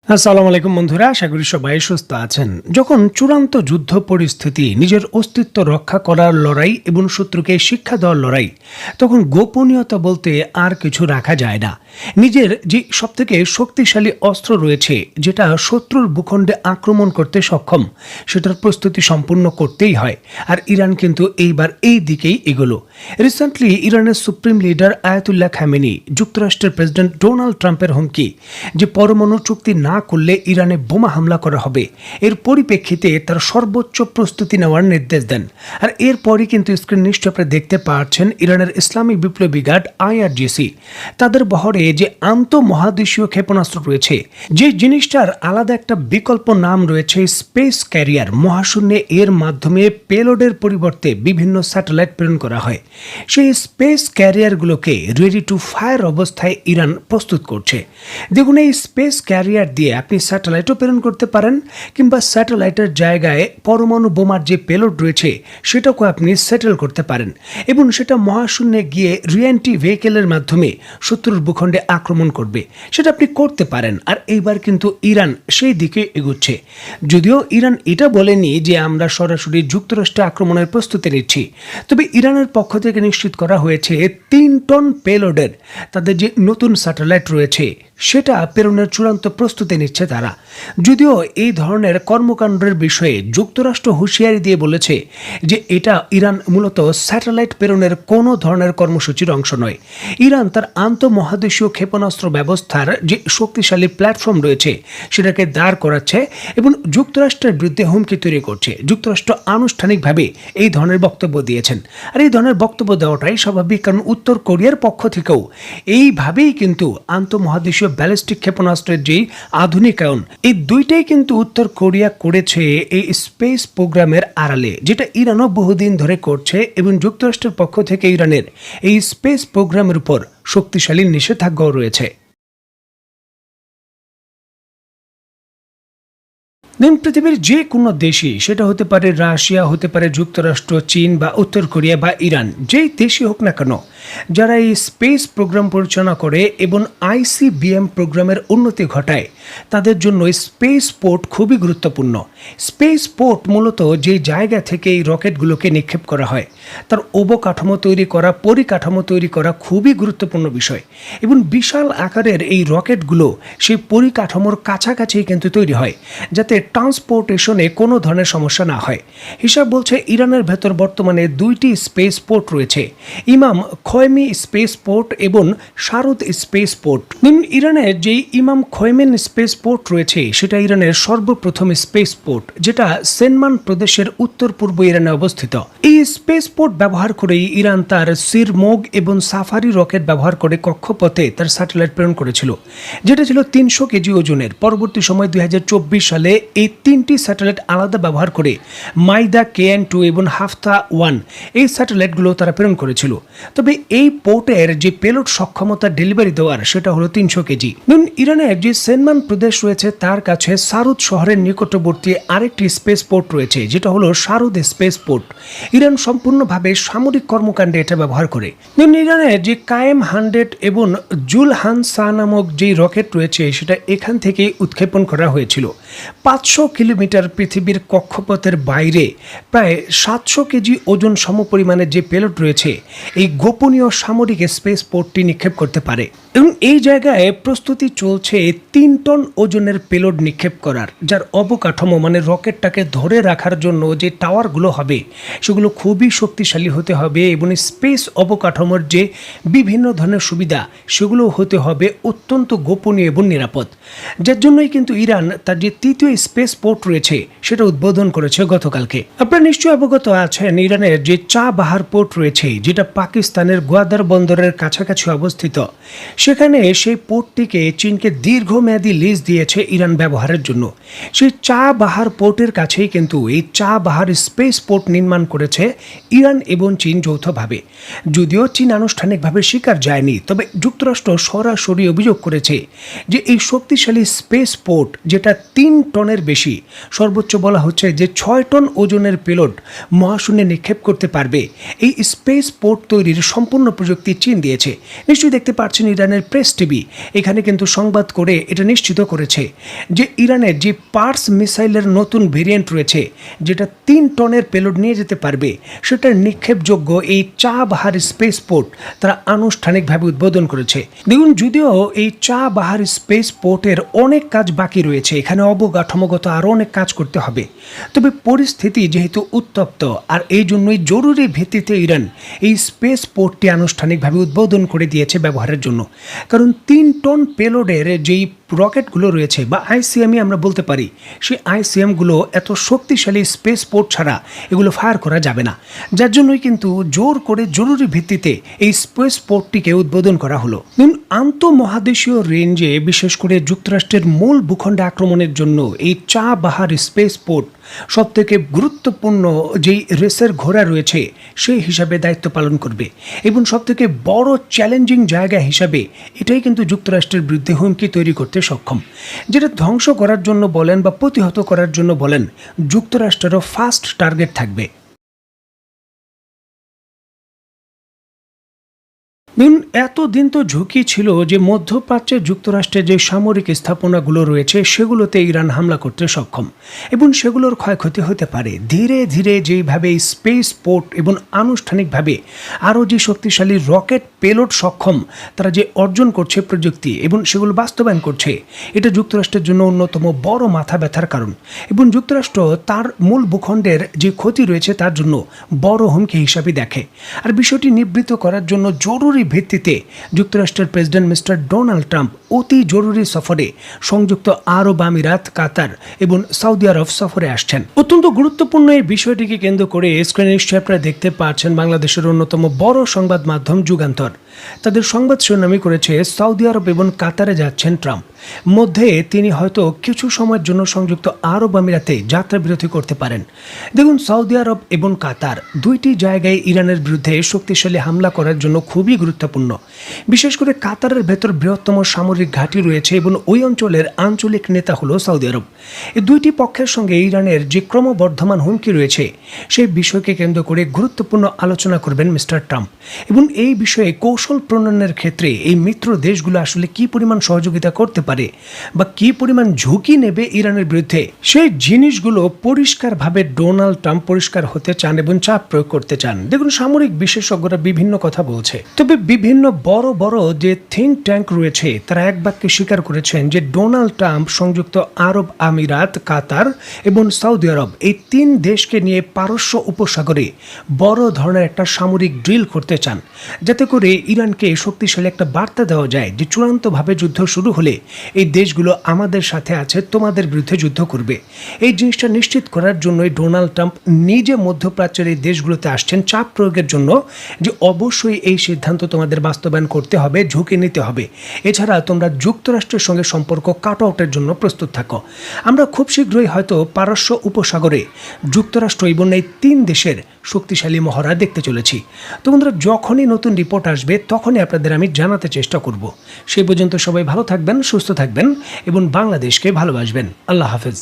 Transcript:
আসসালামু আলাইকুম বন্ধুরা, আশা করি সবাই সুস্থ আছেন। যখন চূড়ান্ত যুদ্ধ পরিস্থিতি, নিজের অস্তিত্ব রক্ষা করার লড়াই এবং শত্রুকে শিক্ষা দেওয়ার লড়াই, তখন গোপনীয়তা বলতে আর কিছু রাখা যায় না। নিজের যে সবথেকে শক্তিশালী অস্ত্র রয়েছে, যেটা শত্রুর ভূখণ্ডে আক্রমণ করতে সক্ষম, সেটার প্রস্তুতি সম্পূর্ণ করতেই হয়। আর ইরান কিন্তু এইবার এই দিকেই এগোলো। রিসেন্টলি ইরানের সুপ্রিম লিডার আয়াতুল্লাহ খামেনি যুক্তরাষ্ট্রের প্রেসিডেন্ট ডোনাল্ড ট্রাম্পের হুমকি যে পরমাণু চুক্তি না করলে ইরানে বোমা হামলা করা হবে, এর পরিপ্রেক্ষিতে তার সর্বোচ্চ প্রস্তুতি নেওয়ার নির্দেশ দেন। আর এরপরই কিন্তু স্ক্রিন নিশ্চয় আপনি দেখতে পাচ্ছেন ইরানের ইসলামিক বিপ্লবী গার্ড IRGC তাদের বহরে যে আন্তঃমহাদেশীয় ক্ষেপণাস্ত্র রয়েছে, যে জিনিসটার আলাদা একটা বিকল্প নাম রয়েছে স্পেস ক্যারিয়ার। মহাশূন্যে এর মাধ্যমে পেলোডের পরিবর্তে বিভিন্ন স্যাটেলাইট প্রেরণ করা হয়। সেই স্পেস ক্যারিয়ারগুলোকে রেডি টু ফায়ার অবস্থায় ইরান প্রস্তুত করছে। দেখুন, এই স্পেস ক্যারিয়ার দিয়ে আপনি স্যাটেলাইটও প্রেরণ করতে পারেন, কিংবা স্যাটেলাইটের জায়গায় পরমাণু বোমার যে পেলোড রয়েছে সেটাকে আপনি সেটেল করতে পারেন, এবং সেটা মহাশূন্যে গিয়ে রিএন্ট্রি ভেহিকেলের মাধ্যমে শত্রুর ভূখণ্ডে আক্রমণ করবে। সেটা আপনি করতে পারেন। আর এইবার কিন্তু ইরান সেই দিকে এগোচ্ছে। যদিও ইরান এটা বলেনি যে আমরা সরাসরি যুক্তরাষ্ট্রে আক্রমণের প্রস্তুতি নিচ্ছি, তবে ইরানের পক্ষ থেকে নিশ্চিত করা হয়েছে 3 টন পেলোডের তাদের যে নতুন স্যাটেলাইট রয়েছে সেটা প্রেরণের চূড়ান্ত প্রস্তুতি নিচ্ছে তারা। যদিও এই ধরনের কর্মকাণ্ডের বিষয়ে যুক্তরাষ্ট্র হুঁশিয়ারি দিয়ে বলেছে যে এটা ইরান মূলত স্যাটেলাইট প্রেরণের কোনো ধরনের কর্মসূচির অংশ নয়। ইরান তার আন্তঃমহাদেশীয় ক্ষেপণাস্ত্র ব্যবস্থার যে শক্তিশালী প্ল্যাটফর্ম রয়েছে সেটাকে দাঁড় করাচ্ছে এবং যুক্তরাষ্ট্রের বিরুদ্ধে হুমকি তৈরি করছে। যুক্তরাষ্ট্র আনুষ্ঠানিকভাবে এই ধরনের বক্তব্য দিয়েছেন। আর এই ধরনের বক্তব্য দেওয়াটাই স্বাভাবিক, কারণ উত্তর কোরিয়ার পক্ষ থেকেও এইভাবেই কিন্তু আন্তঃমহাদেশীয় ব্যালিস্টিক ক্ষেপণাস্ত্রের যেই আধুনিকায়ন, এই দুইটাই কিন্তু উত্তর কোরিয়া করেছে এই স্পেস প্রোগ্রামের আড়ালে, যেটা ইরানও বহুদিন ধরে করছে। এবং যুক্তরাষ্ট্রের পক্ষ থেকে ইরানের এই স্পেস প্রোগ্রামের উপর শক্তিশালী নিষেধাজ্ঞাও রয়েছে। দেখুন, পৃথিবীর যে কোনো দেশই, সেটা হতে পারে রাশিয়া, হতে পারে যুক্তরাষ্ট্র, চীন বা উত্তর কোরিয়া বা ইরান, যেই দেশই হোক না কেন, যারা এই স্পেস প্রোগ্রাম পরিচালনা করে এবং ICBM প্রোগ্রামের উন্নতি ঘটায়, তাদের জন্য স্পেস পোর্ট খুবই গুরুত্বপূর্ণ। স্পেস পোর্ট মূলত যে জায়গা থেকে এই রকেটগুলোকে নিক্ষেপ করা হয়, তার অবকাঠামো তৈরি করা, পরিকাঠামো তৈরি করা খুবই গুরুত্বপূর্ণ বিষয়। এবং বিশাল আকারের এই রকেটগুলো সেই পরিকাঠামোর কাছাকাছি কিন্তু তৈরি হয়, যাতে ট্রান্সপোর্টেশনে কোনো ধরনের সমস্যা না হয়। হিসাব বলছে ইরানের ভেতর বর্তমানে 2টি স্পেস পোর্ট রয়েছে, ইমাম খোমেনি স্পেস পোর্ট এবং শারুদ স্পেস পোর্ট। ইরানের যেই ইমাম খোমেনি স্পেস পোর্ট রয়েছে সেটা ইরানের সর্বপ্রথম স্পেস পোর্ট, যেটা সেনমান প্রদেশের উত্তর পূর্ব ইরানে অবস্থিত। এই স্পেস পোর্ট ব্যবহার করেই ইরান তার সিরমোগ এবং সাফারি রকেট ব্যবহার করে কক্ষপথে তার স্যাটেলাইট প্রেরণ করেছিল, যেটা ছিল 300 কেজি ওজনের। পরবর্তী সময় 2024 সালে এই 3টি স্যাটেলাইট আলাদা ব্যবহার করে মাইদা KN-2 এবং হাফতা 1 এই স্যাটেলাইটগুলো তারা প্রেরণ করেছিল। তবে এই পোর্টের যে পেলোড সক্ষমতা ডেলিভারি দেওয়ার, সেটা হলো 300 কেজি। ইরানের যে সেনমান প্রদেশ রয়েছে তার কাছে সারুদ শহরের নিকটবর্তী আরেকটি স্পেস পোর্ট রয়েছে, যেটা হলো শারুদ স্পেস পোর্ট। ইরান সম্পূর্ণভাবে সামরিক কর্মকাণ্ডে এটা ব্যবহার করে। ইরানের যে কায়েম 100 এবং জুলহান সা নামক যে রকেট রয়েছে সেটা এখান থেকে উৎক্ষেপণ করা হয়েছিল। 500 কিলোমিটার পৃথিবীর কক্ষপথের বাইরে প্রায় 700 কেজি ওজন সমপরিমাণের যে পেলোড রয়েছে, এই গোপনীয় সামরিক স্পেস পোর্টটি নিক্ষেপ করতে পারে। এবং এই জায়গায় প্রস্তুতি চলছে 3 টন ওজনের পেলোড নিক্ষেপ করার, যার অবকাঠামো মানে রকেটটাকে ধরে রাখার জন্য যে টাওয়ারগুলো হবে সেগুলো খুবই শক্তিশালী হতে হবে, এবং স্পেস অবকাঠামোর যে বিভিন্ন ধরনের সুবিধা সেগুলো হতে হবে অত্যন্ত গোপনীয় এবং নিরাপদ। যার জন্যই কিন্তু ইরান তার যে 3য় স্পেস পোর্ট রয়েছে সেটা উদ্বোধন করেছে গতকালকে। আপনারা নিশ্চয়ই অবগত আছেন ইরানের যে চাবাহার পোর্ট রয়েছে, যেটা পাকিস্তানের গোয়াদার বন্দরের কাছাকাছি অবস্থিত। সেখানে সেই পোর্টটিকে চীনকে দীর্ঘমেয়াদী লিজ দিয়েছে ইরান ব্যবহারের জন্য। সেই চাবাহার পোর্টের কাছেই কিন্তু এই চাবাহার স্পেস পোর্ট নির্মাণ করেছে ইরান এবং চীন যৌথভাবে। যদিও চীন আনুষ্ঠানিকভাবে স্বীকার যায়নি, তবে যুক্তরাষ্ট্র সরাসরি অভিযোগ করেছে যে এই শক্তিশালী স্পেস পোর্ট, যেটা 3 টনের বেশি, সর্বোচ্চ বলা হচ্ছে যে 6 টন ওজনের পেলোড মহাশূন্যে নিক্ষেপ করতে পারবে, এই স্পেস পোর্ট তৈরির সম্পূর্ণ প্রযুক্তি চীন দিয়েছে। নিশ্চয়ই দেখতে পাচ্ছেন ইরানের প্রেস টিভি এখানে কিন্তু সংবাদ করে এটা নিশ্চিত করেছে যে ইরানের যে পার্স মিসাইলের নতুন ভেরিয়েন্ট রয়েছে, যেটা 3 টনের পেলোড নিয়ে যেতে পারবে, সেটার নিক্ষেপযোগ্য এই চাবাহার স্পেস পোর্ট তারা আনুষ্ঠানিকভাবে উদ্বোধন করেছে। দেখুন, যদিও এই চাবাহার স্পেস পোর্টের অনেক কাজ বাকি রয়েছে, এখানে অবকাঠামোগত আরও অনেক কাজ করতে হবে, তবে পরিস্থিতি যেহেতু উত্তপ্ত আর এই জন্যই জরুরি ভিত্তিতে ইরান এই স্পেস পোর্টটি আনুষ্ঠানিকভাবে উদ্বোধন করে দিয়েছে ব্যবহারের জন্য। কারণ 3 টন পেলোডের যেই রকেটগুলো রয়েছে বা আইসিএমই আমরা বলতে পারি, সেই আইসিএমগুলো এত শক্তিশালী স্পেস পোর্ট ছাড়া এগুলো ফায়ার করা যাবে না, যার জন্যই কিন্তু জোর করে জরুরি ভিত্তিতে এই স্পেস পোর্টটিকে উদ্বোধন করা হলো। আন্তঃমহাদেশীয় রেঞ্জে বিশেষ করে যুক্তরাষ্ট্রের মূল ভূখণ্ডে আক্রমণের জন্য এই চাবাহার স্পেস পোর্ট সবথেকে গুরুত্বপূর্ণ যেই রেসের ঘোড়া রয়েছে সেই হিসাবে দায়িত্ব পালন করবে এবং সবথেকে বড় চ্যালেঞ্জিং জায়গা হিসাবে এটাই কিন্তু যুক্তরাষ্ট্রের বিরুদ্ধে হুমকি তৈরি করতে সক্ষম, যেটা ধ্বংস করার জন্য বলেন বা প্রতিহত করার জন্য বলেন, যুক্তরাষ্ট্রেরও ফার্স্ট টার্গেট থাকবে। এতদিন তো ঝুঁকি ছিল যে মধ্যপ্রাচ্যে যুক্তরাষ্ট্রের যে সামরিক স্থাপনাগুলো রয়েছে সেগুলোতে ইরান হামলা করতে সক্ষম এবং সেগুলোর ক্ষয়ক্ষতি হতে পারে। ধীরে ধীরে যেইভাবে স্পেস পোর্ট এবং আনুষ্ঠানিকভাবে আরও যে শক্তিশালী রকেট পেলোড সক্ষম তারা যে অর্জন করছে প্রযুক্তি এবং সেগুলো বাস্তবায়ন করছে, এটা যুক্তরাষ্ট্রের জন্য অন্যতম বড় মাথা ব্যথার কারণ এবং যুক্তরাষ্ট্র তার মূল ভূখণ্ডের যে ক্ষতি রয়েছে তার জন্য বড় হুমকি হিসাবে দেখে। আর বিষয়টি নিবৃত্ত করার জন্য জরুরি ভিত্তিতে যুক্তরাষ্ট্রের প্রেসিডেন্ট মিস্টার ডোনাল্ড ট্রাম্প অতি জরুরি সফরে সংযুক্ত আরব আমিরাত, কাতার এবং সৌদি আরব সফরে আসছেন। অত্যন্ত গুরুত্বপূর্ণ এই বিষয়টিকে কেন্দ্র করে স্ক্রিনে নিশ্চয়ই আপনারা দেখতে পাচ্ছেন বাংলাদেশের অন্যতম বড় সংবাদ মাধ্যম যুগান্তর তাদের সংবাদ শিরোনামই করেছে সৌদি আরব এবং কাতারে যাচ্ছেন ট্রাম্প। মধ্যে তিনি হয়তো কিছু সময়ের জন্য সংযুক্ত আরব আমিরাতে যাত্রা বিরতি করতে পারেন। দেখুন, সৌদি আরব এবং কাতার দুইটি জায়গায় ইরানের বিরুদ্ধে শক্তিশালী হামলা করার জন্য খুবই গুরুত্বপূর্ণ। বিশেষ করে কাতারের ভেতর বৃহত্তম সামরিক ঘাঁটি রয়েছে এবং ওই অঞ্চলের আঞ্চলিক নেতা হলো সৌদি আরব। এই দুইটি পক্ষের সঙ্গে ইরানের যে ক্রমবর্ধমান হুমকি রয়েছে সেই বিষয়কে কেন্দ্র করে গুরুত্বপূর্ণ আলোচনা করবেন মিস্টার ট্রাম্প এবং এই বিষয়ে কৌশল প্রণয়নের ক্ষেত্রে এই মিত্র দেশগুলো আসলে কি পরিমাণ সহযোগিতা করতে পারে বা কি পরিমাণ ঝুঁকি নেবে ইরানের বিরুদ্ধে, সেই জিনিসগুলো পরিষ্কারভাবে ডোনাল্ড ট্রাম্প পরিষ্কার হতে চান এবং চাপ প্রয়োগ করতে চান। দেখুন, সামরিক বিশেষজ্ঞরা বিভিন্ন কথা বলছে, তবে বিভিন্ন বড় বড় যে থিঙ্ক ট্যাঙ্ক রয়েছে তারা এক বাক্যে স্বীকার করেছেন যে ডোনাল্ড ট্রাম্প সংযুক্ত আরব আমিরাত, কাতার এবং সৌদি আরব এই 3 দেশকে নিয়ে পারস্য উপসাগরে বড় ধরনের একটা সামরিক ড্রিল করতে চান, যাতে করে ইরানকে শক্তিশালী একটা বার্তা দেওয়া যায় যে চূড়ান্তভাবে যুদ্ধ শুরু হলে এই দেশগুলো আমাদের সাথে আছে, তোমাদের বিরুদ্ধে যুদ্ধ করবে। এই জিনিসটা নিশ্চিত করার জন্যই ডোনাল্ড ট্রাম্প নিজে মধ্যপ্রাচ্যের এই দেশগুলোতে আসছেন চাপ প্রয়োগের জন্য যে অবশ্যই এই সিদ্ধান্ত তোমাদের বাস্তবায়ন করতে হবে, ঝুঁকি নিতে হবে। এছাড়া তোমরা যুক্তরাষ্ট্রের সঙ্গে সম্পর্ক কাট আউটের জন্য প্রস্তুত থাকো। আমরা খুব শীঘ্রই হয়তো পারস্য উপসাগরে যুক্তরাষ্ট্র এবং এই 3 দেশের শক্তিশালী মহড়া দেখতে চলেছি। তো বন্ধুরা, যখনই নতুন রিপোর্ট আসবে তখনই আপনাদের আমি জানাতে চেষ্টা করব। সেই পর্যন্ত সবাই ভালো থাকবেন, সুস্থ থাকবেন এবং বাংলাদেশকে ভালোবাসবেন। আল্লাহ হাফেজ।